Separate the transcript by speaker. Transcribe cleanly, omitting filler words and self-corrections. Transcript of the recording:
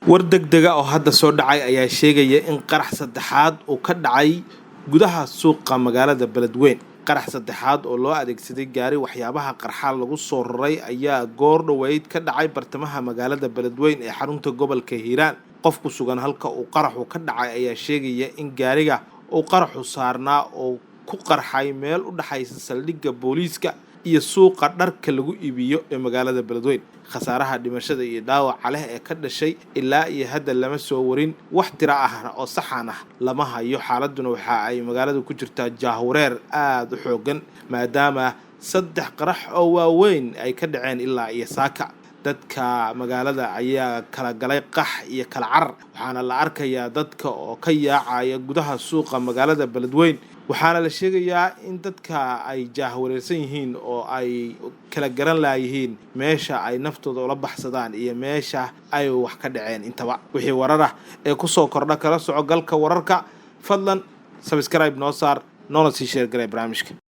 Speaker 1: war degdega oo hadda soo dhacay ayaa sheegaya in qarax saddexaad uu ka dhacay gudaha suuqa magaalada Beledweyne. qarax saddexaad oo loo adeegsaday gaari waxyaabaha qarxa lagu soo raray ayaa goor dhaweyd ka dhacay bartamaha magaalada Beledweyne ee xarunta gobolka Hiiraan. qof ku sugan halka uu qaraxu ka dhacay ayaa sheegaya in gaariga uu qaraxu saarnaa oo ku qarxay meel u dhaxaysa saldhigga booliiska iyo suuqa dharka lagu iibiyo ee magaalada Beledweyne. khasaaraha dhimashada iyo dhaawaca leh ee ka dhashay ilaa iyo hadda lama soo warin wax tiro ah oo saxan ah lama hayo. xaaladuna waxa ay magaalada ku jirtaa jahwareer aad u xoogan maadaama saddex qarax oo waaweyn ay ka dhaceen ilaa iyo saaka. dadka magaalada ayaa kala galay qax iyo kala carar, waxaana la arkayaa dadka oo ka yaacaya gudaha suuqa magaalada Beledweyne. waxaana la sheegayaa in dadka ay jahwareersan yihiin oo ay kala garan laayihiin meesha ay naftooda ula baxsadaan iyo meesha ay wax ka dhaceen intaba. wixii warar ah ee ku soo kordha kala soco galka wararka, fadlan subscribe noo saar, noona sii share garay barnaamijka.